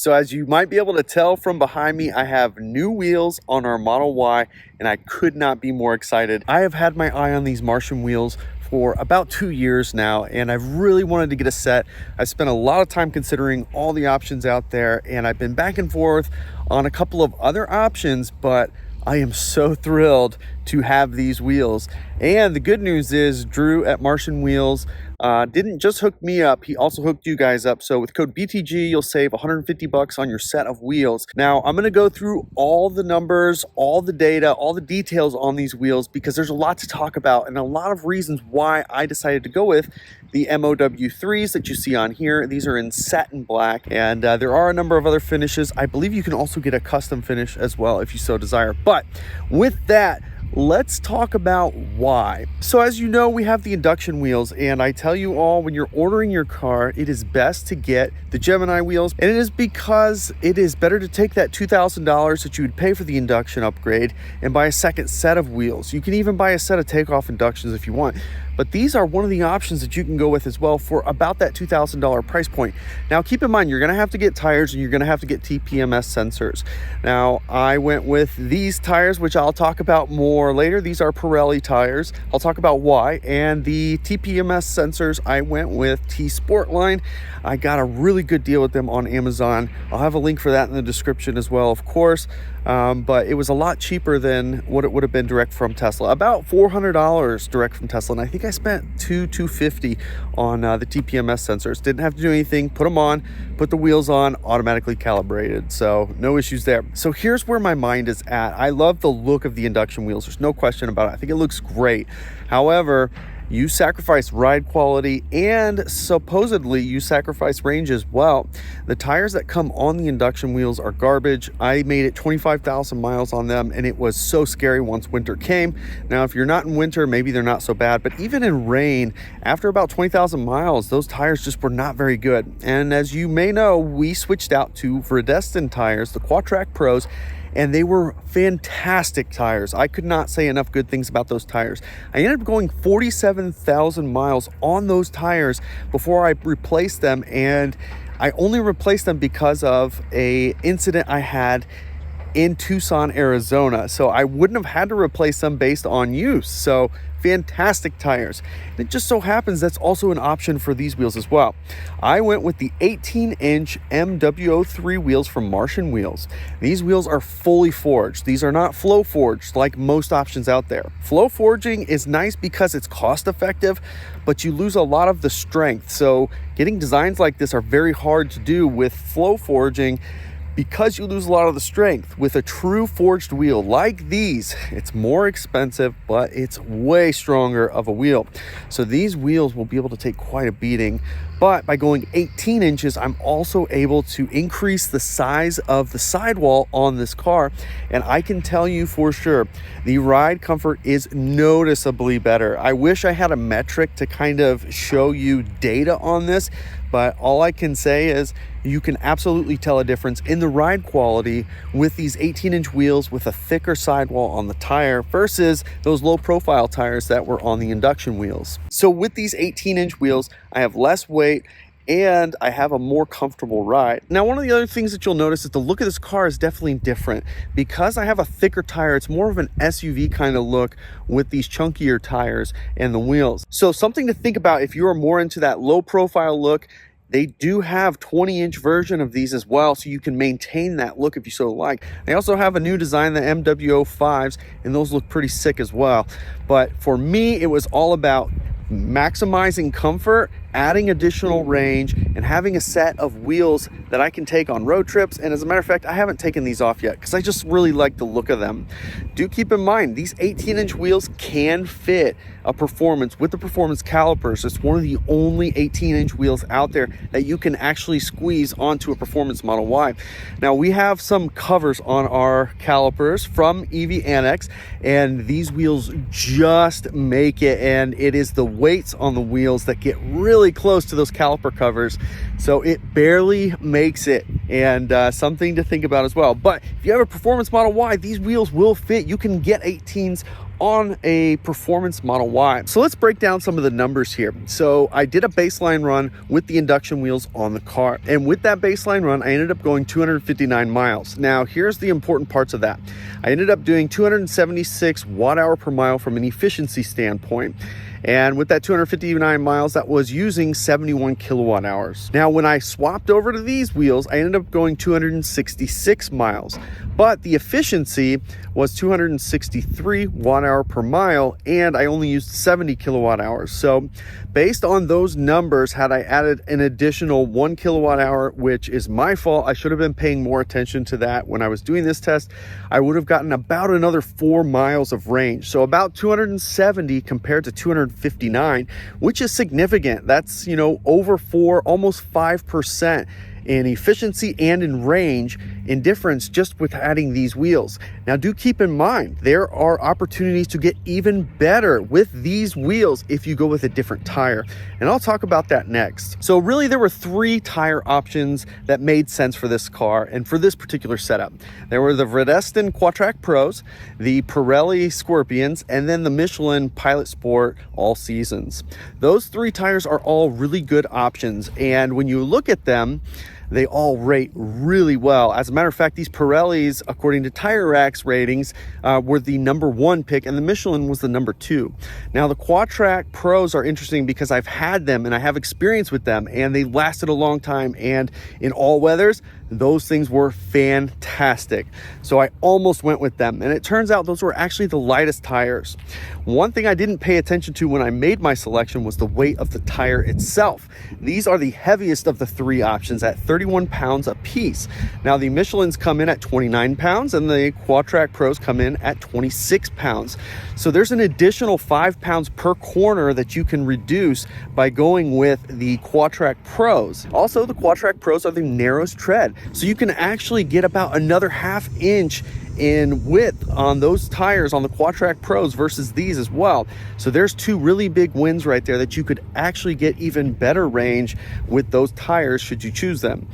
So as you might be able to tell from behind me, I have new wheels on our Model Y, and I could not be more excited. I have had my eye on these Martian wheels for about 2 years now, and I've really wanted to get a set. I've spent a lot of time considering all the options out there, and I've been back and forth on a couple of other options, but I am so thrilled to have these wheels. And the good news is Drew at Martian Wheels didn't just hook me up, he also hooked you guys up. So with code BTG, you'll save 150 bucks on your set of wheels. Now I'm gonna go through all the numbers, all the data, all the details on these wheels, because there's a lot to talk about and a lot of reasons why I decided to go with the MW03s that you see on here. These are in satin black, and there are a number of other finishes. I believe you can also get a custom finish as well if you so desire. But with that, let's talk about why. So as you know, we have the induction wheels, and I tell you all, when you're ordering your car, it is best to get the Gemini wheels, and it is because it is better to take that $2,000 that you would pay for the induction upgrade and buy a second set of wheels. You can even buy a set of takeoff inductions if you want, but these are one of the options that you can go with as well for about that $2,000 price point. Now keep in mind, you're gonna have to get tires and you're gonna have to get TPMS sensors. Now I went with these tires, which I'll talk about more later. These are Pirelli tires. I'll talk about why. And the TPMS sensors, I went with T-Sportline. I got a really good deal with them on Amazon. I'll have a link for that in the description as well, of course. But it was a lot cheaper than what it would have been direct from Tesla. About $400 direct from Tesla. And I think I spent $250 on the TPMS sensors. Didn't have to do anything. Put them on, put the wheels on, automatically calibrated. So no issues there. So here's where my mind is at. I love the look of the induction wheels. There's no question about it. I think it looks great. However, you sacrifice ride quality and supposedly you sacrifice range as well. The tires that come on the induction wheels are garbage. I made it 25,000 miles on them, and it was so scary once winter came. Now, if you're not in winter, maybe they're not so bad, but even in rain, after about 20,000 miles, those tires just were not very good. And as you may know, we switched out to Vredestin tires, the Quatrack Pros, and they were fantastic tires. I could not say enough good things about those tires. I ended up going 47,000 miles on those tires before I replaced them, and I only replaced them because of an incident I had in Tucson, Arizona. So I wouldn't have had to replace them based on use. So fantastic tires. It just so happens that's also an option for these wheels as well. I went with the 18-inch MW03 wheels from Martian Wheels. These wheels are fully forged. These are not flow forged like most options out there. Flow forging is nice because it's cost effective, but you lose a lot of the strength. So getting designs like this are very hard to do with flow forging, because you lose a lot of the strength. With a true forged wheel like these, it's more expensive, but it's way stronger of a wheel. So these wheels will be able to take quite a beating. But by going 18 inches, I'm also able to increase the size of the sidewall on this car. And I can tell you for sure, the ride comfort is noticeably better. I wish I had a metric to kind of show you data on this, but all I can say is you can absolutely tell a difference in the ride quality with these 18-inch wheels with a thicker sidewall on the tire versus those low profile tires that were on the induction wheels. So with these 18-inch wheels, I have less weight and I have a more comfortable ride. Now, one of the other things that you'll notice is the look of this car is definitely different. Because I have a thicker tire, it's more of an SUV kind of look with these chunkier tires and the wheels. So something to think about if you are more into that low profile look. They do have 20-inch version of these as well, so you can maintain that look if you so like. They also have a new design, the MW05s, and those look pretty sick as well. But for me, it was all about maximizing comfort, adding additional range, and having a set of wheels that I can take on road trips. And as a matter of fact, I haven't taken these off yet because I just really like the look of them. Do keep in mind, these 18-inch wheels can fit a performance with the performance calipers. It's one of the only 18-inch wheels out there that you can actually squeeze onto a performance Model Y. Now, we have some covers on our calipers from EV Annex, and these wheels just make it, and it is the weights on the wheels that get really close to those caliper covers, so it barely makes it, and something to think about as well. But if you have a performance Model Y, these wheels will fit. You can get 18s on a performance Model Y. So let's break down some of the numbers here. So I did a baseline run with the induction wheels on the car, and with that baseline run I ended up going 259 miles. Now here's the important parts of that. I ended up doing 276 watt-hour per mile from an efficiency standpoint. And with that 259 miles, that was using 71 kilowatt hours. Now, when I swapped over to these wheels, I ended up going 266 miles, but the efficiency was 263 watt hour per mile, and I only used 70 kilowatt hours. So based on those numbers, had I added an additional 1 kilowatt hour, which is my fault, I should have been paying more attention to that when I was doing this test, I would have gotten about another 4 miles of range. So about 270 compared to 259, which is significant. That's, over 4, almost 5% in efficiency and in range in difference just with adding these wheels. Now do keep in mind, there are opportunities to get even better with these wheels if you go with a different tire, and I'll talk about that next. So really there were 3 tire options that made sense for this car and for this particular setup. There were the Vredestin Quattrak Pros, the Pirelli Scorpions, and then the Michelin Pilot Sport All Seasons. Those 3 tires are all really good options, and when you look at them, they all rate really well. As a matter of fact, these Pirellis, according to Tire Rack's ratings, were the #1 pick, and the Michelin was the #2. Now, the Quattrak Pros are interesting because I've had them and I have experience with them, and they lasted a long time, and in all weathers, those things were fantastic. So I almost went with them, and it turns out those were actually the lightest tires. One thing I didn't pay attention to when I made my selection was the weight of the tire itself. These are the heaviest of the 3 options at 31 pounds a piece. Now the Michelins come in at 29 pounds and the Quattrak Pros come in at 26 pounds. So there's an additional 5 pounds per corner that you can reduce by going with the Quattrak Pros. Also, the Quattrak Pros are the narrowest tread, so you can actually get about another ½ inch in width on those tires on the Quattrak Pros versus these as well. So there's 2 really big wins right there that you could actually get even better range with those tires should you choose them.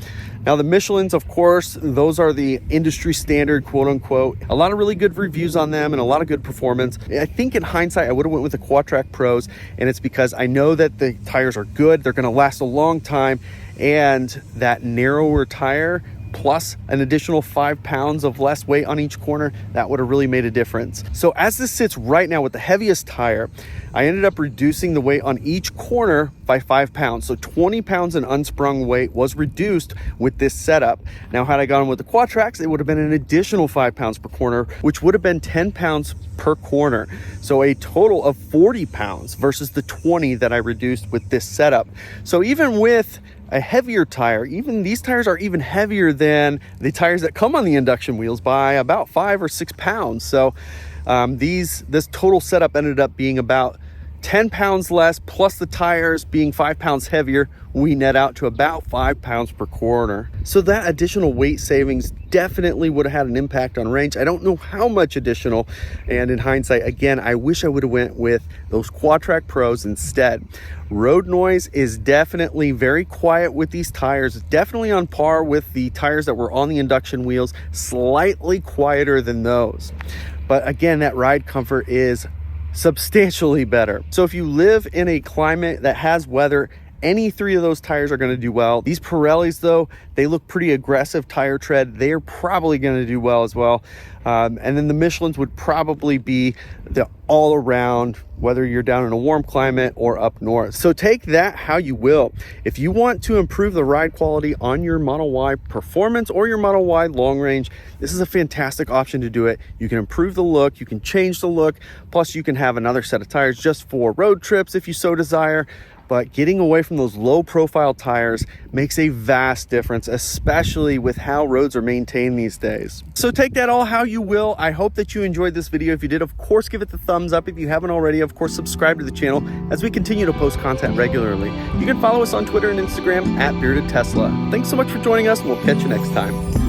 Now the Michelins, of course, those are the industry standard, quote unquote. A lot of really good reviews on them and a lot of good performance. I think in hindsight, I would have went with the Quattrak Pros, and it's because I know that the tires are good, they're gonna last a long time, and that narrower tire plus an additional 5 pounds of less weight on each corner, that would have really made a difference. So as this sits right now with the heaviest tire, I ended up reducing the weight on each corner by 5 pounds. So 20 pounds in unsprung weight was reduced with this setup. Now, had I gone with the Quattraks, it would have been an additional 5 pounds per corner, which would have been 10 pounds per corner. So a total of 40 pounds versus the 20 that I reduced with this setup. So even with a heavier tire, even these tires are even heavier than the tires that come on the induction wheels by about 5 or 6 pounds. So this total setup ended up being about 10 pounds less, plus the tires being 5 pounds heavier, we net out to about 5 pounds per corner. So that additional weight savings definitely would have had an impact on range. I don't know how much additional, and in hindsight, again, I wish I would have went with those Quattrak Pros instead. Road noise is definitely very quiet with these tires, definitely on par with the tires that were on the induction wheels, slightly quieter than those. But again, that ride comfort is substantially better. So if you live in a climate that has weather, any 3 of those tires are going to do well. These Pirellis, though, they look pretty aggressive tire tread. They're probably going to do well as well. And then the Michelins would probably be the all-around, whether you're down in a warm climate or up north. So take that how you will. If you want to improve the ride quality on your Model Y Performance or your Model Y Long Range, this is a fantastic option to do it. You can improve the look, you can change the look, plus you can have another set of tires just for road trips if you so desire. But getting away from those low profile tires makes a vast difference, especially with how roads are maintained these days. So take that all how you will. I hope that you enjoyed this video. If you did, of course, give it the thumbs up. If you haven't already, of course, subscribe to the channel as we continue to post content regularly. You can follow us on Twitter and Instagram at Bearded Tesla. Thanks so much for joining us, and we'll catch you next time.